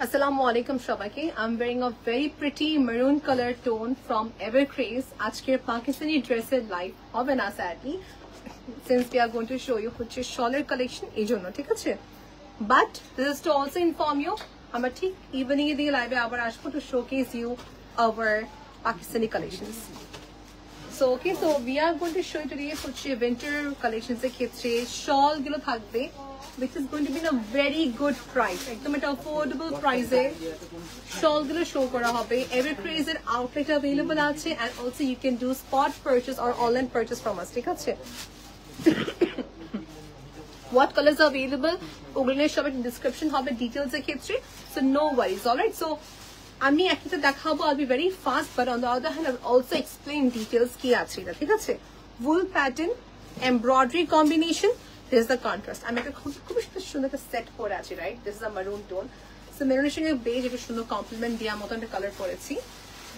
Assalamu alaikum সবাইকে. I'm wearing a very pretty maroon color tone from Evercraze. আজকের পাকিস্তানি ড্রেসের live হবে না sadly, since we are going to show you হচ্ছে shawl collection এই জন্য, ঠিক আছে? But this is to also inform you আমরা ঠিক ইভিনিং এর দিকে লাইভে আবার আসবো to showcase you our Pakistani collections. So okay, so we are going to show you today হচ্ছে winter collections এর ক্ষেত্রে shawl গুলো থাকবে, which is going to be in a very good price. একদম একটা affordable price এ shawl গুলো show করা হবে. Evercraze এর outlet available আছে, and also you can do spot purchase or online purchase from us, ঠিক আছে? What colors are available ওগুলো সব description হবে details এর ক্ষেত্রে, so no worries. Alright, so আমি একটা দেখাবো, I'll be very fast, but on the other hand I'll also explain details কি আছে এটা, ঠিক আছে? Wool pattern, embroidery combination, this is the contrast. আমি একটা খুব সুন্দর একটা সেট পরে আছি, right? This is a maroon tone, so maroon এর সঙ্গে beige একটা সুন্দর কমপ্লিমেন্ট দেওয়ার মতো একটা কালার পরেছি.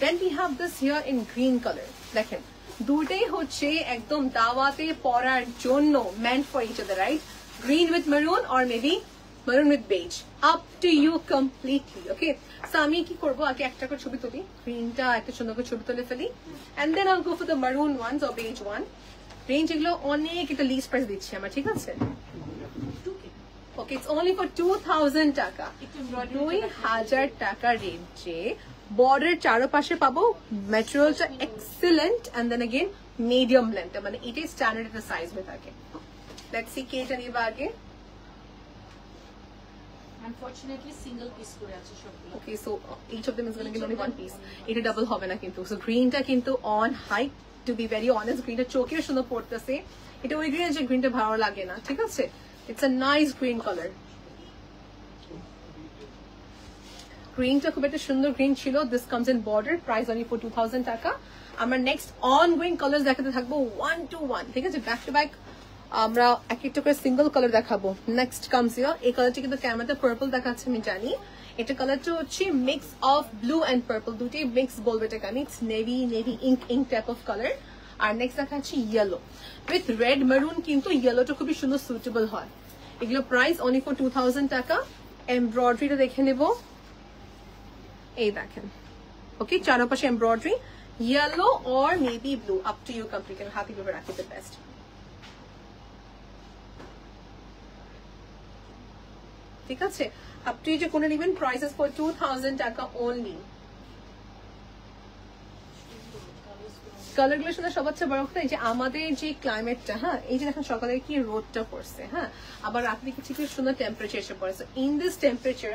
Then we have this here in green color. দেখেন দুটোই হচ্ছে একদম দাওয়াতে পরার জন্য meant for each other, right? Green with maroon or maybe maroon with beige, up to you completely. Okay, so আমি কি করব, আগে একটা করে ছবি তুলি, গ্রিনটা একটা সুন্দর করে ছবি তুলে ফেলি, and then I'll go for the maroon ones or beige one. Range এগুলো অনেক একটা লিস্ট প্রাইস দিচ্ছি আমরা, ঠিক আছে? Okay, it's only for 2000 টাকা, 2000 টাকা রেঞ্জে বর্ডার চারপাশে পাবো, ম্যাটেরিয়ালটা excellent, and then again medium length, মানে এটাই স্ট্যান্ডার্ড একটা সাইজ হয়ে থাকে. Let's see কে এটা নিবা আগে. Unfortunately, single piece করে আছে সবগুলো. Okay, so each of them is going to be only one piece. এটা ডাবল হবে না কিন্তু. So গ্রিনটা কিন্তু on high, to be very honest, গ্রিনটা চোখের সুন্দর পড়তেছে. এটা ওই গ্রিন যে গ্রিনটা ভালো লাগে না, ঠিক আছে? It's a nice green color. গ্রিনটা খুব একটা সুন্দর গ্রিন ছিল. This comes in border, price only for 2000 টাকা. আমরা নেক্সট ongoing colors দেখাতে থাকবো 1 to 1, ঠিক আছে? ব্যাক টু ব্যাক আমরা এক একটা করে সিঙ্গেল কালার দেখাবো. নেক্সট কামস হিয়ার, এই কালারটা কিন্তু ক্যামেরাতে পার্পল দেখাচ্ছে আমি জানি, এটা কালারটা হচ্ছে mix of blue and purple, দুটোই মিক্স বলবো এটাকে আমি. It's navy ink type of colour. আর নেক্সট দেখাচ্ছি ইয়েলো উইথ রেড মেরুন, কিন্তু ইয়েলোটা খুবই সুন্দর সুটেবল হয়. এগুলো প্রাইস অনলি ফর 2000 টাকা. এমব্রয়ডারিটা দেখে নেব, এই দেখেন. ওকে, চারপাশে embroidery, yellow or maybe blue, up to you complete, হাতে ভেবে রাখি দ্য বেস্ট. ঠিক আছে, আপ টু যে কোনো নেবেন, প্রাইসেস ফর 2000 টাকা অনলি. কালারগুলোর সাথে সবচেয়ে বড় কথা এই যে আমাদের যে ক্লাইমেটটা, হ্যাঁ, এই যে দেখেন সকালে কি রোদটা পড়ছে, হ্যাঁ, আবার রাত্রে কি ঠিক সুন্দর টেম্পারেচার এসে পড়েছে. In this temperature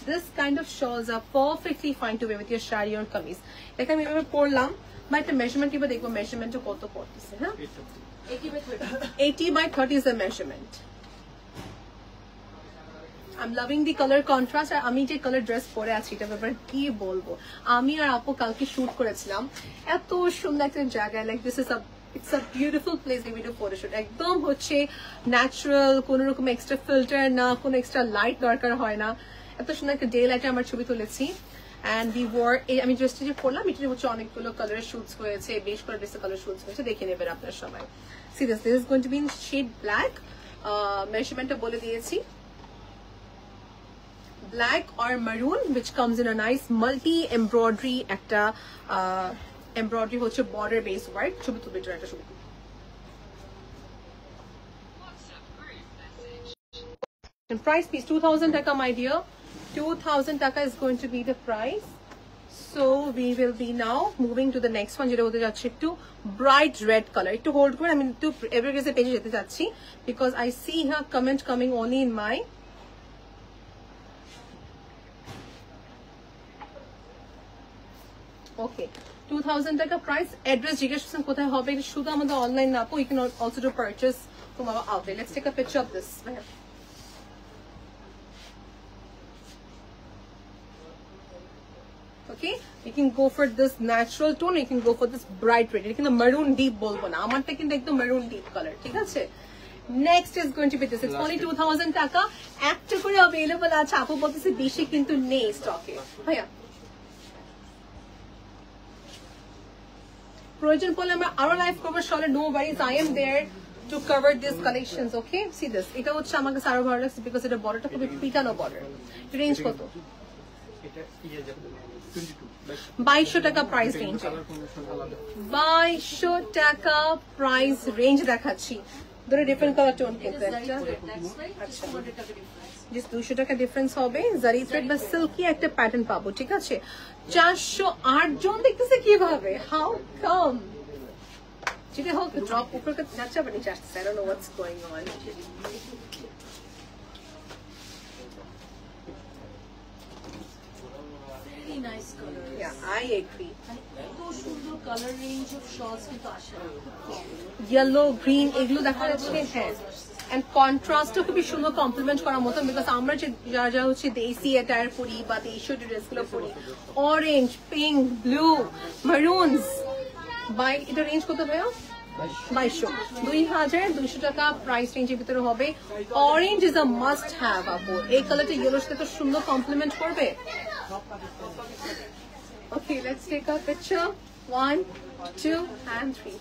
this kind of shawls are perfectly fine to wear with your shari or kameez. দেখেন আমি এভাবে পরলাম, বা একটা মেজারমেন্ট কিবা দেখবো মেজারমেন্টটা কত পড়তেছে, হ্যাঁ, 80 by 30 is the measurement. I'm loving the color contrast. আর আমি যে কালার ড্রেস পরে আছি এটা ব্যাপারে কি বলবো, আমি আর আপু কালকে শুট করেছিলাম এত সুন্দর একটা জায়গায়, like this is it's a beautiful place we do photoshoot. একদম হচ্ছে ন্যাচারাল, কোনো রকম এক্সট্রা ফিল্টার না, কোনো এক্সট্রা লাইট দরকার হয় না, এত সুন্দর একটা ডে লাইটে আমার ছবি তুলেছি. অ্যান্ড উই ওয়ার, আমি ড্রেসটা যে পরলাম এটা হচ্ছে অনেকগুলো কালারের শুটস হয়েছে, বেশ করে ড্রেসের কালার শুটস হয়েছে, দেখে নেবেন আপনার সবাই. See this is going to be in shade black. মেজারমেন্টটা বলে দিয়েছি, black or maroon, which comes in a nice multi embroidery একটা embroidery হচ্ছে border base work. ছবি তুলবে এটা একটা ছবি. And price piece 2000 টাকা my dear, 2000 টাকা is going to be the price. So we will be now moving to the next one, যেটা হতে যাচ্ছে একটু bright red color. একটু হোল্ড করে আমি একটু Evercraze পেজে যেতে যাচ্ছি, because I see her comment coming only in my ওকে. 2000 টাকা প্রাইস. অ্যাড্রেস জিজ্ঞেস করছেন কোথায় হবে, শুধু আমাদের অনলাইন না, you can also do purchase from our outlet. Let's take a picture of this. Okay, you can go for this natural tone, you can go for this bright red. এটা কিন্তু maroon deep বলবো না, আমারটা কিন্তু একদম maroon deep color, ঠিক আছে? Next is going to be this. It's only 2000 টাকা. একটা করে available আছে, আপু বলতেছে বেশি কিন্তু নেই স্টকে. ভাইয়া প্রয়োজন পড়লে আমরা আরো লাইভ করবো শলে, no worries, I am there to cover this collections. Okay, see this, এটা হচ্ছে আমাকে আরো ভালো লাগছে বিকজ এটা বর্ডারটা খুবই পিটানো বর্ডার. রেঞ্জ কত? এটা ইয়ে যাবে 22 2200 টাকা প্রাইস রেঞ্জ, 2200 টাকা প্রাইস রেঞ্জ দেখাচ্ছি। দুটো ডিফারেন্ট কালার টোন কিন্তু একটা আচ্ছা 200 টাকা ডিফারেন্স। জাস্ট 200 টাকা ডিফারেন্স হবে, জারি থ্রেড বা সিল্কি একটা প্যাটার্ন পাবো, ঠিক আছে। 408 জন দেখতেছে কিভাবে, হাউ কাম? যেটা হোক ড্রপ উপর কা যাচ্ছে আবার নিচে আসছে, I don't know what's going on. Very nice color. Yeah, I agree. এত সুন্দর কালার রেঞ্জ অফ শলস কিন্তু আসে না, খুব কম। ইয়েলো গ্রিন এগুলো দেখা যাচ্ছে, হ্যাঁ। এন্ড কন্ট্রাস্টও খুবই সুন্দর কমপ্লিমেন্ট করার মতো, বিকজ আমরা যে যারা যারা হচ্ছে দেশি অ্যাটায়ার পরি বা দেশীয় ড্রেসগুলো পরি, অরেঞ্জ, পিঙ্ক, ব্লু, মারুনস, বাই এটা রেঞ্জ কত ভাইয়া? 2200, 2200 টাকা প্রাইস রেঞ্জের ভিতরে হবে। Orange is a must have আপু, এই কালারটা ইয়েলোর সাথে তো সুন্দর কমপ্লিমেন্ট করবে। Okay, let's take a picture, 1 2 and 3.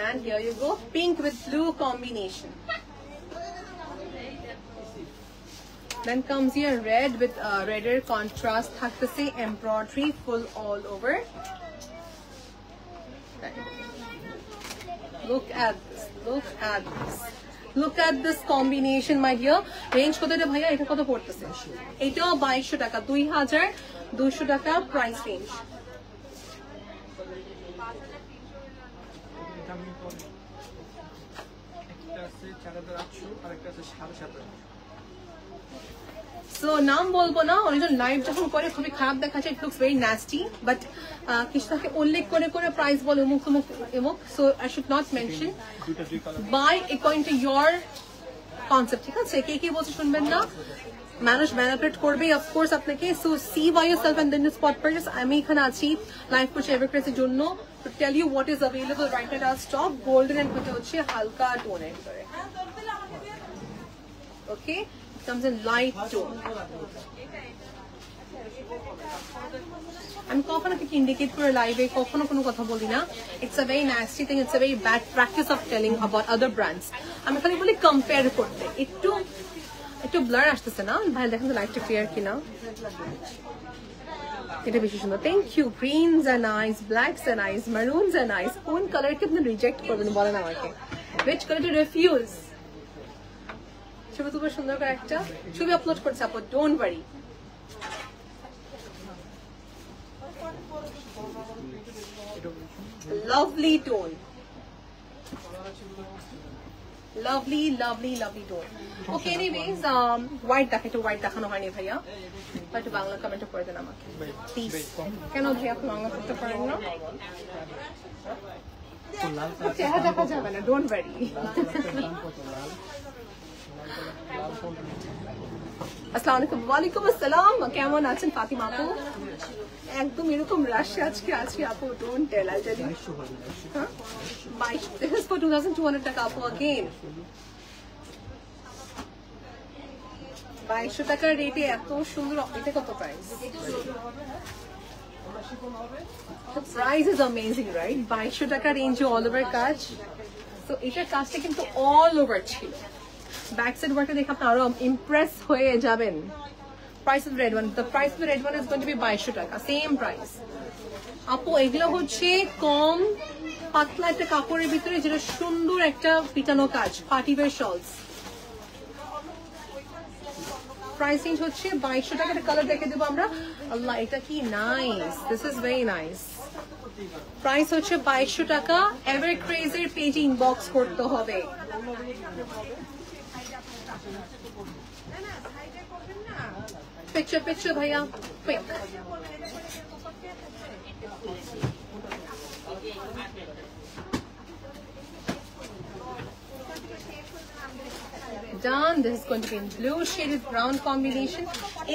And here you go, pink with blue combination. Then comes here red with redder contrast, থাকতেছে embroidery full all over. Look at this, look at this, look at this combination, my dear. Range কত এটা ভাইয়া? এটা কত পড়তেছে? এটাও 2200 টাকা, 2200 টাকা প্রাইস রেঞ্জ। একটা আছে 4800 আর একটা আছে 7500। সো নাম বলবো না, অনেকজন লাইভ যখন করে খুবই খারাপ দেখাচ্ছে, it looks very nasty, but কিছু তাকে উল্লেখ করে করে প্রাইস বলে অমুক অমুক এমুক, so I should not mention. দুইটা দুই colour by according to your concept, ঠিক আছে? কে কে বলছে শুনবেন না, মানুষ ম্যানিপুলেট করবে অফকোর্স আপনাকে। So see by yourself and then spot purchase. আমি এখানে আছি লাইভ করছি এভারক্রেসের জন্য, to tell you what is available right now আর স্টক। গোল্ডেন এন্ড হচ্ছে হালকা টোনের ভিতরে, okay, it comes in light tone. আমি কখনো কি ইন্ডিকেট করে লাইভে কখনো কোনো কথা বলি না, it's a very nasty thing, it's a very bad practice of telling about other brands. আমি খালি বলি কম্পেয়ার করতে, একটু ব্লার আসতেছে না ভাই? দেখেন তো লাইটটা ক্লিয়ার কিনা, এটা বেশি সুন্দর। Thank you. Greens are nice, blacks are nice, maroons are nice. কোন কালারকে আপনি রিজেক্ট করবেন বলেন আমাকে? which color to refuse? ছবি তুলবে সুন্দর করে একটা ছবি আপলোড করছে আপু, don't worry. Lovely tone, lovely tone. Okay, anyways, white দেখো, white দেখানো হয়নি ভাইয়া, একটু বাংলা কমেন্ট করে দেন আমাকে প্লিজ। কেন ভাইয়া আপনি বাংলা করতে পারেন না? চেহারা দেখা যাবে না, ডোন্ট ওয়ারি। আসসালামু আলাইকুম। ওয়ালাইকুম আসসালাম, কেমন আছেন ফাতিমা আপু? একদম এরকম রাশে আজকে আছি আপু, don't tell, I tell you. 22, this is for 2200 টাকা আপু। अगेन 2200 টাকার রেটে এত সুন্দর, এটা কত price? The price is amazing, right? 2200 টাকা রেঞ্জে অল ওভার কাজ। তো এটার কাজটা কিন্তু অল ওভার ছিল, ব্যাক সাইড ওয়ার্কটা দেখে আপনি আরো ইমপ্রেস হয়ে যাবেন। Price of the red one, the price of the red one is going to be 2200 টাকা, same price আপু। এগুলো হচ্ছে কম পাতলা একটা কাপড়ের ভিতরে যেটা সুন্দর একটা পিটানো কাজ, party wear shawls. Price range হচ্ছে 2200 টাকা। কালার দেখে দেবো আমরা। আল্লাহ, এটা কি nice, this is very nice. Price হচ্ছে 2200 টাকা। এভারক্রেজের পেজে ইনবক্স করতে হবে। পিকচার ভাইয়া, quick. Done. This is going to be in blue shaded brown combination.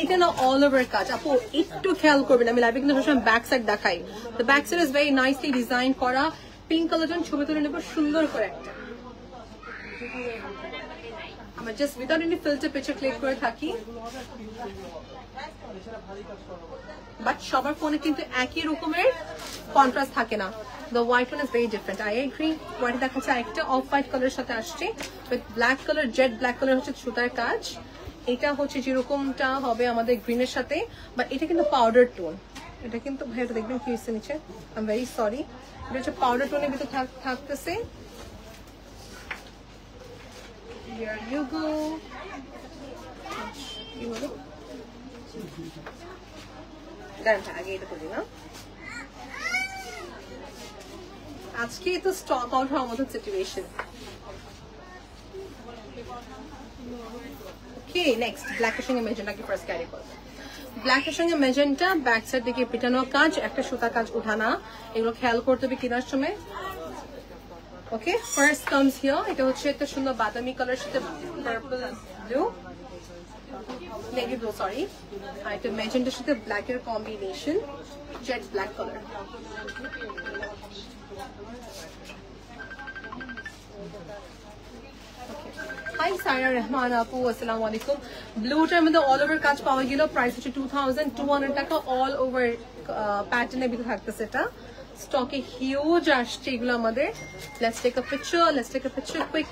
এটা না all over কাজ আপু, একটু খেয়াল করবেন। আমি লাইভে কিন্তু সবসময় ব্যাক সাইড দেখাই। The back side is very nicely designed করা। পিঙ্ক কালার জন ছবি তুলে নেব সুন্দর করে একটা। আমরা just without any filter picture click করে থাকি, বাট সবার ফোনে কিন্তু একই রকমের কন্ট্রাস্ট থাকে না। The white one is very different. I agree. White দেখাচ্ছে একটা অফ হোয়াইট কালারের সাথে আসছে, with black colour, jet black colour হচ্ছে সুতার কাজ। এটা হচ্ছে যেরকমটা হবে আমাদের গ্রিনের সাথে, বাট এটা কিন্তু পাউডার টোন। এটা কিন্তু ভাই এটা দেখবেন কি হচ্ছে নিচে, আই এম ভেরি সরি, এটা হচ্ছে পাউডার টোনের ভিতরে থাকতেছে। Here you go. কি হলো? দাঁড়ান আগে এটা করি না, আজকে তো স্টক আউট হওয়ার মতো সিচুয়েশন। ওকে নেক্সট ব্ল্যাকের সঙ্গে মেজেন্টাকে ফার্স্ট ক্যারি করবো। ব্ল্যাকের সঙ্গে মেজেন্টা, ব্যাক সাইড থেকে পিটানো কাজ, একটা সুতা কাজ উঠানা, এগুলো খেয়াল করতে হবে কেনার সময়। ওকে ফার্স্ট কামস হিয়ার, এটা হচ্ছে একটা সুন্দর বাদামি কালার সাথে purple blue, navy blue sorry, আর এটা মেজেন্টার সাথে ব্ল্যাকের combination, jet black colour. Hi Saira Rahman আপু, আসসালামু আলাইকুম। ব্লুটার মধ্যে অল ওভার কাজ পাওয়া গেল, প্রাইস হচ্ছে 2200 টাকা, অল ওভার প্যাটার্নের ভিতরে থাকতেছে। এটা স্টকে হিউজ আসছে এগুলো আমাদের। Let's take a picture quick.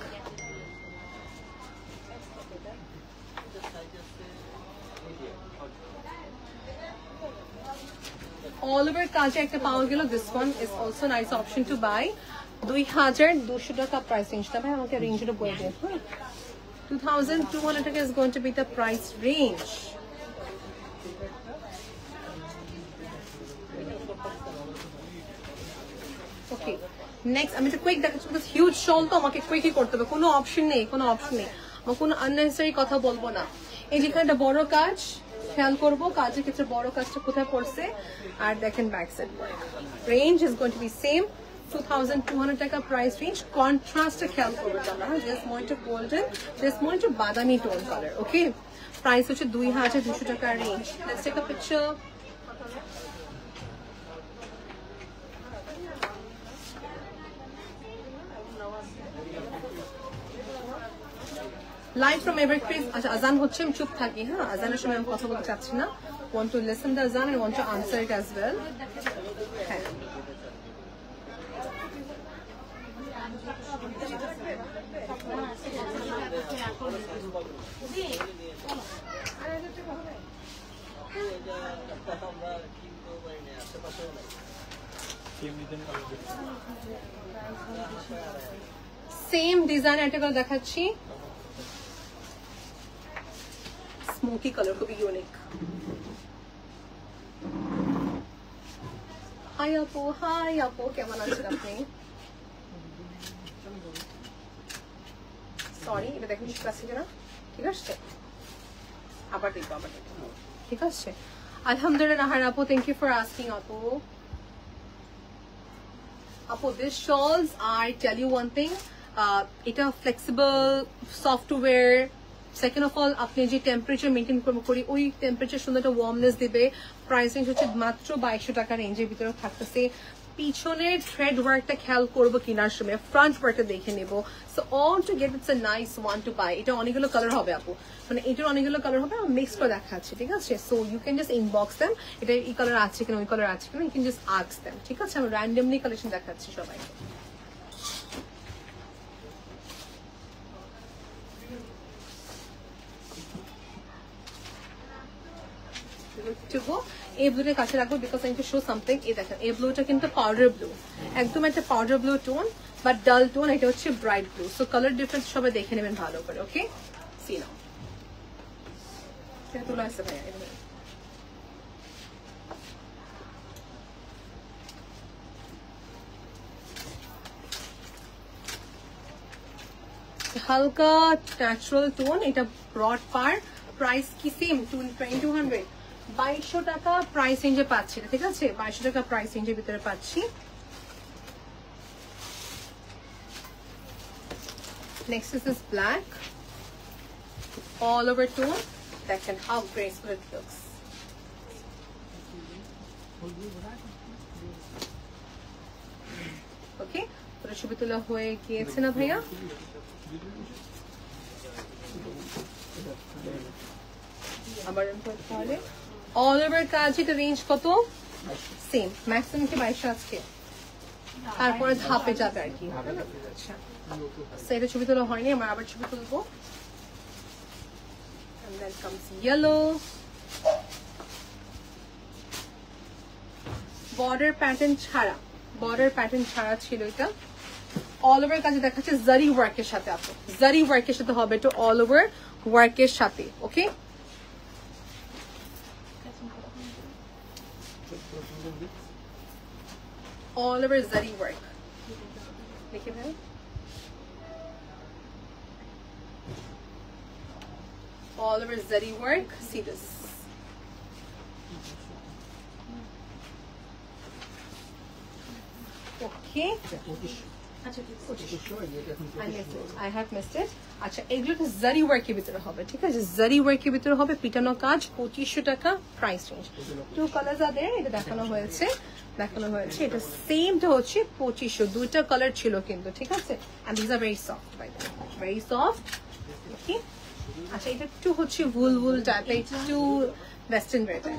All over কাজে একটা পাওয়া গেল, this one is also nice option to buy. 2200 টাকা প্রাইস রেঞ্জটা, ভাই আমাকে রেঞ্জটা বলে দেন। 2200 টাকা is going to be the price range. Okay, next আমি একটা কুইক দেখাচ্ছি, বিকজ হিউজ শল তো আমাকে কুইকই করতে হবে, কোনো অপশন নেই, আমার কোনো আননেসেসারি কথা বলবো না। এই যেখানে একটা বড় কাজ খেয়াল করবো, কাজের ক্ষেত্রে বড় কাজটা কোথায় পড়ছে, আর দেখেন back side work. Range is going to be same 2200 টাকা প্রাইস রেঞ্জ। কন্ট্রাস্টে খেয়াল করবো আমরা, জাস্ট মোর একটু গোল্ডেন, জাস্ট মোর একটু বাদামি টোন কালার। ওকে প্রাইস হচ্ছে 2200 টাকা range. Let's take a picture. Live from এভারক্রিজ। আচ্ছা আজান হচ্ছে, আমি চুপ থাকি, হ্যাঁ আজানের সময় আমি কথা বলতে চাচ্ছি না। want to listen the azan and want to answer it as well. হ্যাঁ সেম ডিজাইন একটা করে দেখাচ্ছি, স্মোকি কালার, খুবই ইউনিক। হাই আপু কেমন আছেন আপনি? সরি এটা দেখুন ঠিক আছে কিনা, ঠিক আছে আবার দেখবো ঠিক আছে। আলহামদুলিল্লাহ নাহার আপু, থ্যাংক ইউ ফর আস্কিং আপু। আপু this shawls, I tell you one thing, এটা flexible software. Second of all আপনি যে টেম্পারেচার মেনটেন করি ওই টেম্পারেচার সুন্দর একটা ওয়ার্মনেস দিবে। প্রাইস রেঞ্জ হচ্ছে মাত্র 2200 টাকা রেঞ্জের ভিতরে থাকতেছে। পিছনের থ্রেড ওয়ার্কটা খেয়াল করবো কেনার সময়, ফ্রন্ট ওয়ার্কটা দেখে নেবো। So all to get it's a nice one to buy. এটা অনেকগুলো কালার হবে আপু, মানে এটার অনেকগুলো কালার হবে, মিক্স করে দেখাচ্ছি, ঠিক আছে? So you can just inbox them, এটা এই কালার আছে কিনা ওই কালার আছে কিনা, you can just ask them, ঠিক আছে? আমি র্যান্ডমলি কালেকশন দেখাচ্ছি সবাইকে। এই ব্লুটার কাছে রাখবো because I to show something. এই দেখেন এই ব্লুটা কিন্তু পাউডার ব্লু, একদম একটা পাউডার ব্লু টোন বাট ডাল টোন। এটা হচ্ছে bright blue. So colour difference সবাই দেখে নেবেন ভালো করে। ওকে সি নাও, এটা তোলা আছে ভাইয়া, হালকা ন্যাচারাল টোন। এটা ব্রড পার, প্রাইস কি সেম 2200 2200 টাকা প্রাইস রেঞ্জে পাচ্ছি, ঠিক আছে? 2200 টাকা প্রাইস রেঞ্জের ভিতরে পাচ্ছি। Next is black, all over tone. দেখেন হাউ গ্রেসফুল ইট লুকস। ওকে পুরো ছবি তোলা হয়ে গিয়েছে না ভাইয়া? আবার তাহলে অল ওভার কাজ, এটা রেঞ্জ কত? সেম, ম্যাক্সিমাম কি 2200 আজকে, তারপরে ধাপে যাবে আর কি। আচ্ছা এটা ছবি তোলা হয়নি, আমার আবার ছবি তুলবো। and then comes yellow. Border pattern ছাড়া, border pattern ছাড়া ছিল এটা। অল ওভার কাজে দেখাচ্ছে জারি ওয়ার্কের সাথে, আপু জারি ওয়ার্কের সাথে হবে, এটা অল ওভার ওয়ার্কের সাথে। ওকে, all over zari work. देखिए भाई, all over zari work. See this. Okay. I have missed it. আচ্ছা, এগুলো তো জারি ওয়ার্কের ভিতরে হবে, ঠিক আছে? জারি ওয়ার্কের ভিতরে হবে, পিটানো কাজ, 2500 টাকা প্রাইস রেঞ্জ। টু কালার্স আর দেয়ার, এটা দেখানো হয়েছে এটা সেমটা হচ্ছে 2500, দুইটা কালার ছিল কিন্তু, ঠিক আছে? And this are very soft, by the way, very soft. Okay, আচ্ছা, এটা একটু হচ্ছে ভুল টাইপের, একটু ওয়েস্টার্ন ওয়ে টাইপ।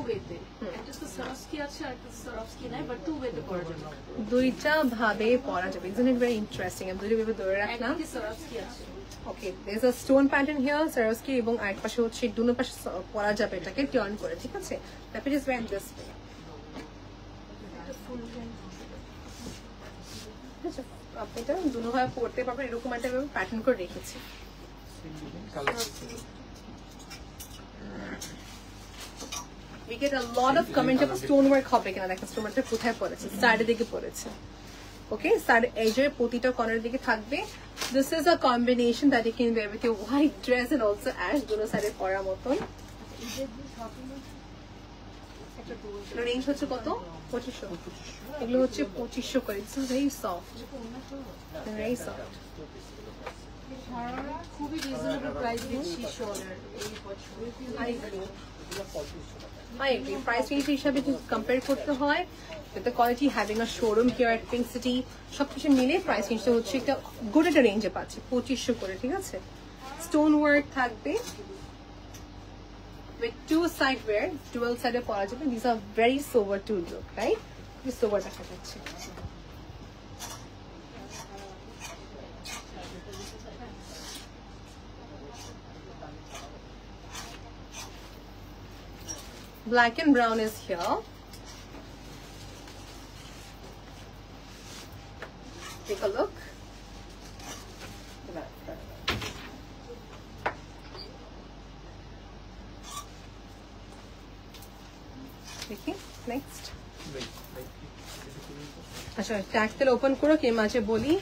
একটা তো সারস্কি আছে আর একটা সারস্কি নাই, বাট টু ওয়েতে পরা যাবে, দুইটা ভাবে পরা যাবে। Isn't it very interesting? আমি দুইটা ভাবে ধরে রাখলাম। একটা সারস্কি আছে। Okay, there is a stone pattern here, সারস্কি, এবং আরেক পাশে হচ্ছে দুনো পাশে পরা যাবে এটাকে টার্ন করে, ঠিক আছে? That is when this way. আচ্ছা, আপনি এটা দুনো ভাবে পড়তে পারবেন, এরকম একটা প্যাটার্ন করে রেখেছি। We get a lot of comment of stonework হবে কিনা, দেখেন stoneworkটা কোথায় পড়েছে, সাইডের দিকে পড়েছে। ওকে, সাইড এজের প্রতিটা কর্নারের দিকে থাকবে। This is a combination that you can wear with your white dress and also ash, দুনো সাইডে পরার মতন। রেঞ্জ হচ্ছে কত? 2500। এগুলো হচ্ছে 2500 করে। It's very soft, very soft. খুবই রিজনেবল প্রাইস দিচ্ছি শোল্ডার এই বছর। I agree. Price range হিসাবে যদি কম্পেয়ার করতে হয়, with the quality having a showroom here at Pink City, সবকিছু মিলে প্রাইস রেঞ্জটা হচ্ছে একটা গুড একটা রেঞ্জে পাচ্ছি, 2500 করে, ঠিক আছে? স্টোন ওয়ার্ক থাকবে with two side wear, dual side এ পরা যাবে। These are very sober to look, right? This sober দেখা যাচ্ছে। Black and brown is here. Take a look. দেখি নেক্সট। আচ্ছা, ট্যাগটা ওপেন করো, কে মাঝে বলি।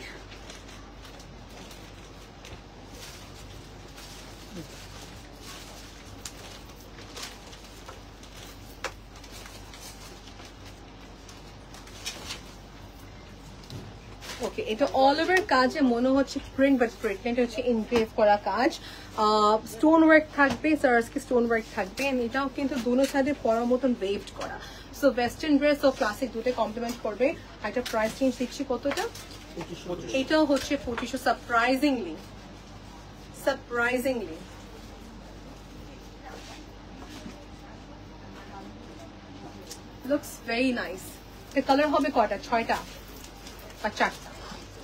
ওকে, এটা অল ওভার কাজে মনে হচ্ছে প্রিন্ট, বাট প্রিন্ট এটা হচ্ছে ইনগ্রেভ করা কাজ। স্টোন ওয়ার্ক থাকবে, সারস্কি স্টোন ওয়ার্ক থাকবে, এটাও কিন্তু দুনো সাইডে পরার মতন ওয়েভড করা। সো ওয়েস্টার্ন ড্রেস ও ক্লাসিক দুটো কমপ্লিমেন্ট করবে। একটা প্রাইস চেঞ্জ দিচ্ছি কতটা, এটাও হচ্ছে 2500। Surprisingly looks very nice. Colour হবে কয়টা? 6টা বা 4টা,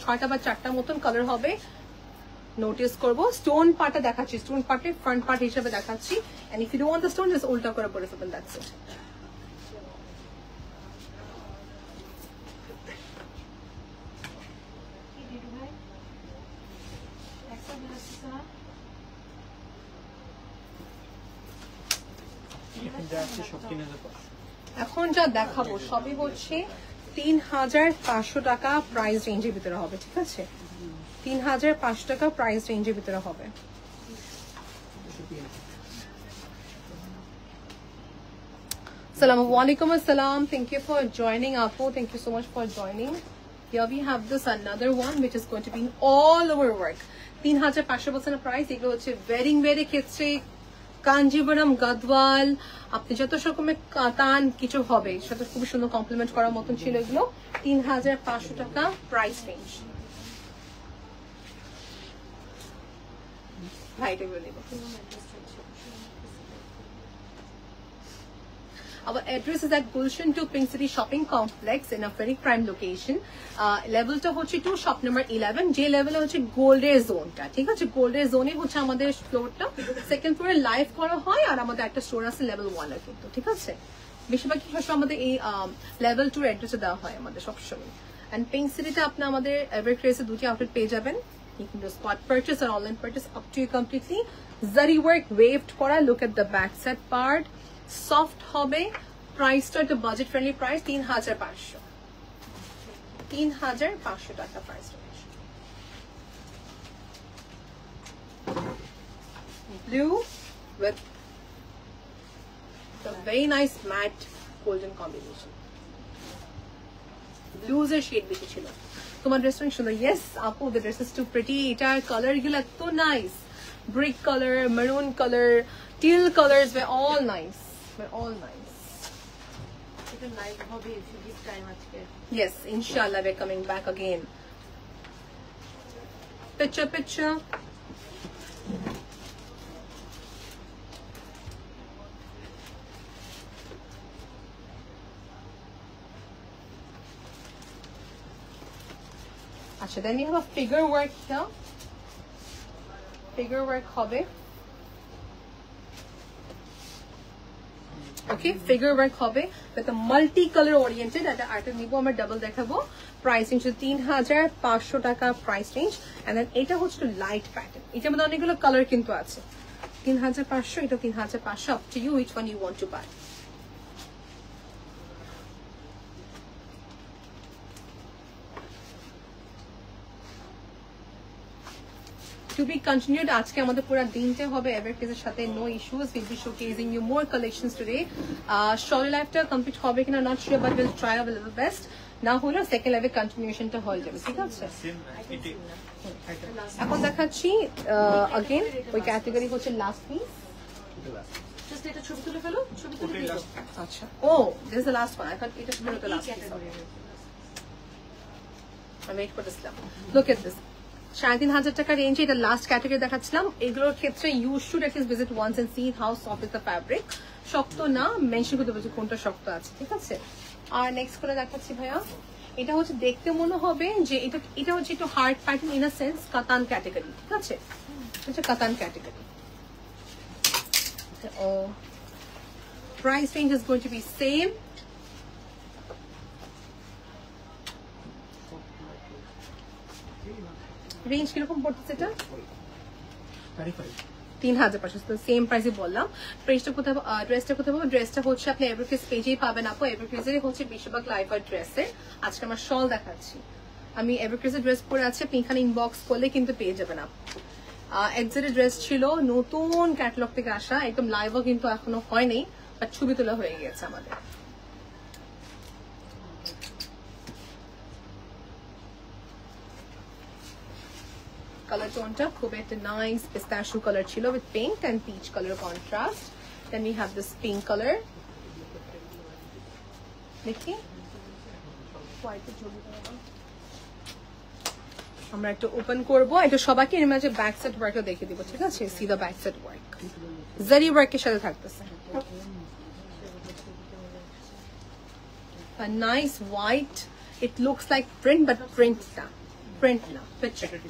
6টা বা 4টা মতন কালার হবে। নোটিস করবো। স্টোন পার্টটা দেখাচ্ছি, স্টোন পার্টে ফ্রন্ট পার্ট হিসেবে দেখাচ্ছি। And if you don't want the stone, just উল্টা করে পরে ফেলবেন, দ্যাটস ইট। এখন যা দেখাবো সবই হচ্ছে 3500 টাকা প্রাইস রেঞ্জের ভিতরে হবে, ঠিক আছে? 3500 টাকা প্রাইস রেঞ্জের ভিতরে হবে। Assalamualaikum assalam. Thank you for joining, Apu. Thank you so much for joining. Here we have this another one which is going to be in all over work. 3500 price. এগুলো হচ্ছে ওয়েডিং ওয়্যারের ক্ষেত্রে, কাঞ্জিবরম, গাদওয়াল, আপনি যত রকমের কাতান কিছু হবে সেটা খুবই সুন্দর কমপ্লিমেন্ট করার মতন ছিল এগুলো। 3500 টাকা প্রাইস রেঞ্জ। ভাইটা বলে Our address is at Gulshan 2 Pink City Shopping Complex in a very prime location. Level টা হচ্ছে 2 shop number 11 যে লেভেলে হচ্ছে গোল্ডের জোনটা, ঠিক আছে? গোল্ডের জোনে হচ্ছে আমাদের ফ্লোরটা, সেকেন্ড ফ্লোরে লাইভ করা হয় আর আমাদের একটা স্টোর আছে লেভেল 1 এ কিন্তু, ঠিক আছে? বেশিরভাগ সবসময় আমাদের এই লেভেল 2 অ্যাড্রেসে দেওয়া হয় আমাদের সবসময়। এন্ড পিঙ্ক সিটিতে আপনি আমাদের এভারক্রেসে দুটি আউটলেট পেয়ে যাবেন। You can do spot purchase or online purchase, up to you completely. Zari work waved kora. Look at the back set part. Soft hobe. Price to the budget friendly price 3500. 3500 taka price range. Blue with the very nice matte golden combination. Blues er shade beshi chilo. তোমার dress অনেক সুন্দর। Yes আপু, the dress is too pretty. এটার colour গুলো এত nice, brick colour, maroon colour, teal colours way all nice, all nice. এটা live হবে if you give time আজকে। Yes, inshallah we're coming back again. Picture. Achha, then we have a figure work here. Figure work hobe. Okay, figure work hobe with a multi-color oriented. At the item nibo amar double dekhabo. Price range 3500 taka price range, and then eta hocche to light pattern. Eta moddhe onekgulo color kintu ache. 3500, eta 3500, up to you which one you want to buy. To be continued. আজকে আমাদের পুরো দিনতে হবে এভারক্রেসের সাথে, no issues. Will be showcasing you more collections today. Short লাইফটা complete হবে কিনা not sure, but will try our little best. না হলে সেকেন্ড লাইভে কন্টিনিউশনটা হয়ে যাবে, ঠিক আছে? এখন দেখাচ্ছি अगेन ওই ক্যাটাগরি হচ্ছে লাস্ট পিস। জাস্ট এটা ছবি তুলে ফেলো, ছবি তুলে দিও। আচ্ছা, oh this is the last one. I thought এটা ছিল দ্য লাস্ট পিস। আমি ওয়েট করতেছিলাম। লুক এট দিস, 3500 টাকা রেঞ্জে এটা লাস্ট ক্যাটাগরি দেখাচ্ছিলাম। এগুলোর ক্ষেত্রে you should at least visit once and see how soft is the fabric. শক্ত না, মেনশন করতে পারছি কোনটা শক্ত আছে, ঠিক আছে? আর নেক্সট করে দেখাচ্ছি ভাইয়া, এটা হচ্ছে দেখতে মনে হবে যে এটা হচ্ছে একটু hard pattern in a sense, কাতান ক্যাটাগরি, ঠিক আছে? এটা কাতান category. Price range is going to be same. Range কিরকম পড়তেছে এটা? 3500, সেম প্রাইসে বললাম। ড্রেসটা কোথায় পাবো? ড্রেসটা হচ্ছে আপনি এভারক্রেস পেজেই পাবেন আপু। এভারক্রেসেরই হচ্ছে বেশিরভাগ লাইভ আর ড্রেসের। আজকে আমার শল দেখাচ্ছি, আমি এভারক্রেসের ড্রেস পরে আছি, আপনি এখানে ইনবক্স করলে কিন্তু পেয়ে যাবেন আপু। এক্সাক্ট ড্রেস ছিল নতুন ক্যাটালগ থেকে আসা, একদম লাইভও কিন্তু এখনো হয়নি, বাট ছবি তোলা হয়ে গেছে আমাদের। Color tone ta khub ekta nice pistachio color chilo with pink and peach color contrast. Then we have this pink color. Dekhi white e chobi korbo, amra ekটু open korbo, eta shobake er majhe back set work ta dekhe dibo, thik ache? See the back set work, zari work er sathe thakteche a nice white. It looks like print, but print na picture.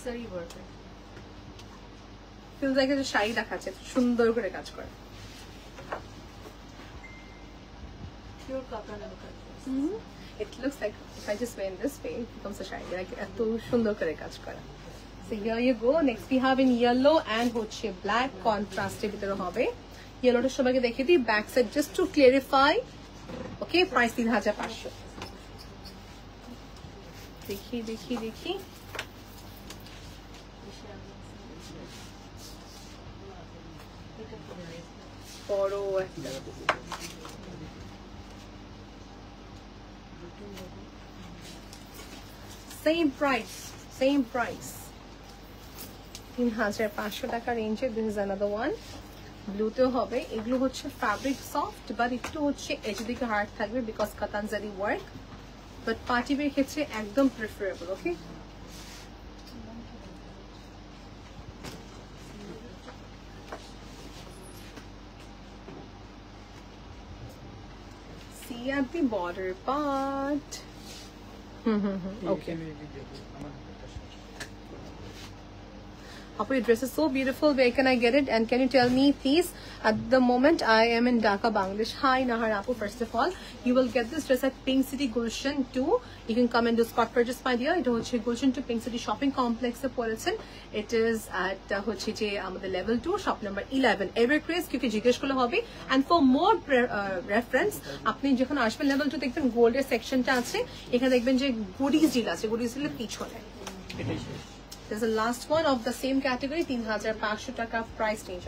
সারি work feel like একটা শাড়ি দেখাচ্ছে, সুন্দর করে কাজ করে। Pure কাতান কাজ। It looks like if I just wear in this way, it becomes a sari, like এত সুন্দর করে কাজ করা। So here you go. Next we have in yellow and হচ্ছে black contrast এর ভিতরে হবে। ইয়েলোটা সবাইকে দেখিয়ে দিই, back side just to clarify. Okay, price 3500। দেখি বড় একটা সেম প্রাইস 3500 টাকা রেঞ্জে। This is another one. ব্লুতেও হবে। এগুলো হচ্ছে ফ্যাব্রিক সফট, বাট একটু হচ্ছে এজের দিকে হার্ড থাকবে বিকজ কাতান জারি ওয়ার্ক, বাট পার্টি ওয়্যার ক্ষেত্রে একদম preferable. Okay, see at the border part. Okay. Apu, your dress is so beautiful. Where can I get it? And can you tell me, please? At the moment, I am in Dhaka, Bangladesh. Hi, Nahar Apu. First of all, you will get this dress at Pink City Gulshan 2. You can come and do spot purchase, my dear. It is Gulshan 2 Pink City Shopping Complex. It is at the level 2, shop number 11. Evercraze, because jiggesh kolo hobe. And for more reference, apni jokhon ashben level 2 dekhben gold section ta ache. Ekhane dekhben je goodies deal ache. Goodies deal pichone. There's a last one of the same category, 3500 taka price range.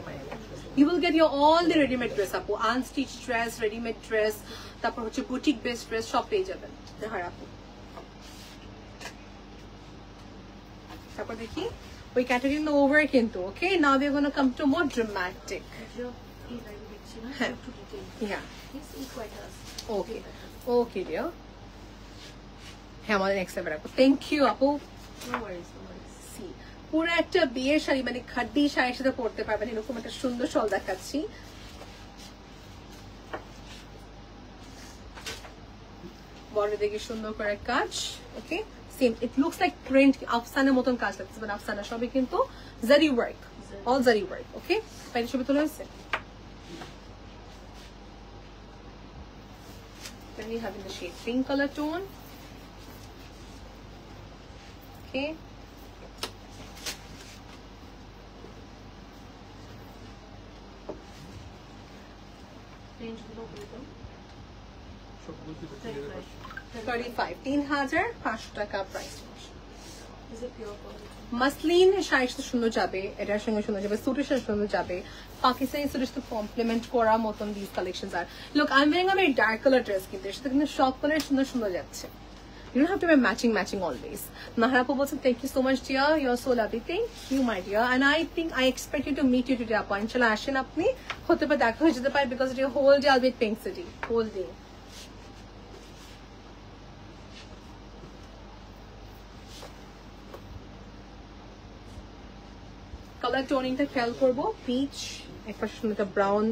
You will get your all the ready-made dress, apu, unstitched dress, ready-made dress, tapor hoche boutique based dress, shop page jaben. Nahar apu. Tapor dekhi, ওই category no over kintu. Okay, now we are going to come to more dramatic. Yeah. Okay. Okay, dear. হ্যাঁ আমাদের next level রাখবো। Thank you আপু। No worries, no worries. পুরো একটা বিয়ের শাড়ি মানে খাড্ডি শাড়ির সাথে পরতে পারবেন এরকম একটা সুন্দর শল দেখাচ্ছি। বর্ডার দেখে সুন্দর করে কাজ। Okay, same it looks like print আফসানের মতন কাজ লাগছে, বাট আফসানা সবই কিন্তু zari work, all zari work. Okay, pant ছবি তোলা হয়েছে। Then we have in the shade pink color tone. Okay. Range below below. 35, 3500 টাকা price. Is it pure quality? Muslin শাড়ির সাথে সুন্দর যাবে, এটার সঙ্গে সুন্দর যাবে, সুটের সাথে সুন্দর যাবে, পাকিস্তানি সুটের সাথে কমপ্লিমেন্ট করার মতন দিস কালেকশনস আর look I am wearing a very dark colour dress, কিন্তু এর সাথে কিন্তু সব কালার সুন্দর সুন্দর যাচ্ছে। You don't have to be matching always. Naharapu Bosan, thank you so much, dear. You're so lovely. Thank you, my dear. And I think I expect you to meet you today, Appa. Inshallah, ashen apni hote pa dekha hoye jete pare because your whole day I'll be at Pink City. Whole day. Color toning ta khayal korbo. Peach, ekbar sunota brown,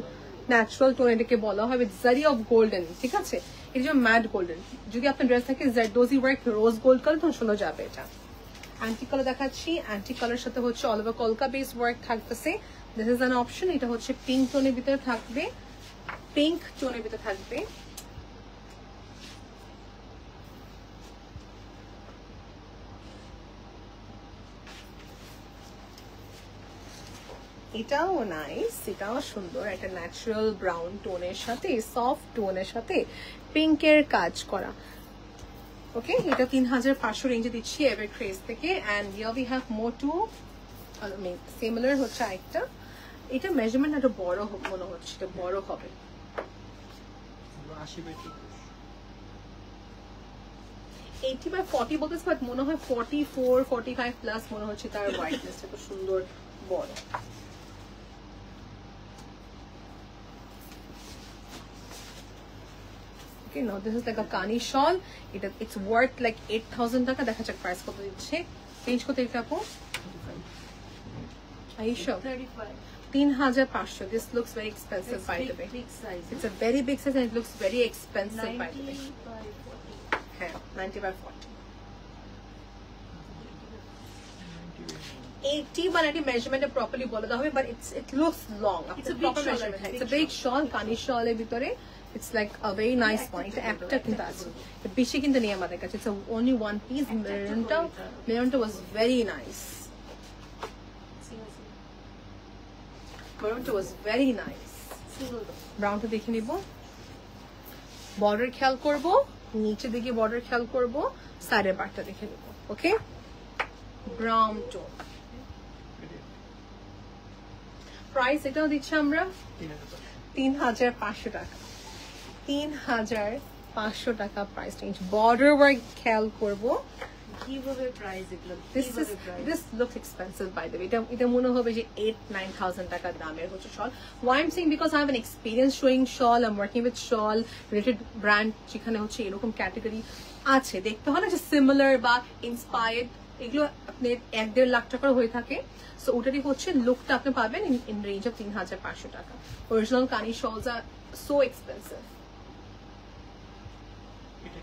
natural tone etake bola hoy with zari of golden. ঠিক আছে? এটা যে mat golden, যদি আপনার dress থাকে zardozi work rose gold colour তখন সুন্দর যাবে। এটা অ্যান্টি কালার দেখাচ্ছি, অ্যান্টি কালার সাথে হচ্ছে অল ওভার কলকা বেস ওয়ার্ক থাকতেছে। This is an option. এটা হচ্ছে পিঙ্ক টোনের ভিতরে থাকবে, পিঙ্ক টোনের ভিতরে থাকবে। এটাও নাইস, এটাও সুন্দর, একটা ন্যাচারাল ব্রাউন টোনের সাথে সফট টোনের সাথে পিঙ্কের কাজ করা। ওকে, এটা 3500 রেঞ্জে দিচ্ছি এভারক্রেজ থেকে। And here we have more two similar হচ্ছে একটা, এটা মেজারমেন্ট একটা বড় মনে হচ্ছে, এটা বড় হবে। 80 by 40 বলতেছে, বাট মনে হয় 44 45 প্লাস মনে হচ্ছে তার হোয়াইটনেসটা খুব সুন্দর বড়। Okay, now this is like a Kani shawl. It's worth like 8,000 taka. Dekha chak price koto dicche. Range koto ekta apu? Are you sure? 35. 3500. This looks very expensive, It's by the way. big size. It's a very big size and it looks very expensive, by the way. 90 by 40. Okay, 90 by 40. 80 by 90 measurement properly bola da hobe, but it looks long. It's a big proper shawl, measurement. big It's a big shawl. Kani shawl e bitore. It's like a very nice one. It's একটা কিন্তু আছে, বেশি কিন্তু নেই আমাদের কাছে। It's only one piece. Maroonটা was very nice. Maroonটা was very nice. ব্রাউনটা দেখে নিব, বর্ডার খেয়াল করব, নিচে দিকে বর্ডার খেয়াল করব, সাইডের পার্টটা দেখে নিব। ওকে, ব্রাউন টোন। প্রাইস এটাও দিচ্ছি আমরা 3500 টাকা। 3500 টাকা প্রাইস রেঞ্জ। বর্ডার ওয়ার্ক খেয়াল করব। কিভাবে প্রাইস এগুলো? This looks expensive, by the way. এটা মনে হবে যে 8-9,000 টাকা দামের হচ্ছে shawl. Why I'm saying, because I have an experience showing shawl. I'm working with shawl related brand যেখানে হচ্ছে এরকম ক্যাটাগরি আছে। দেখতে হয় না যে সিমিলার বা ইন্সপায়ার্ড, এগুলো আপনার 1-1.5 লাখ টাকার হয়ে থাকে। সো ওটারই হচ্ছে লুকটা আপনি পাবেন ইন রেঞ্জ অফ 3500 টাকা। অরিজিনাল কানি শলস আর সো এক্সপেন্সিভ।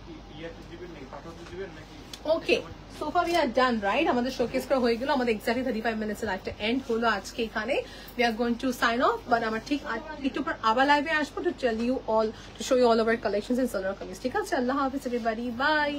কি ইয়াতে দিবেন নাকি পাঠাতে দিবেন নাকি? ওকে so far we are done, right? আমাদের শোকেস করা হয়ে গেল, আমাদের এক্স্যাক্টলি 35 মিনিটস এর লাইভটা এন্ড হলো আজকে এখানে। we are going to sign off, but আমার ঠিক একটু পর আবার লাইভে আসবো to tell you all, to show you all of our collections in Salwar Kameez। ঠিক আছে, আল্লাহ হাফেজ এভরিবডি, বাই।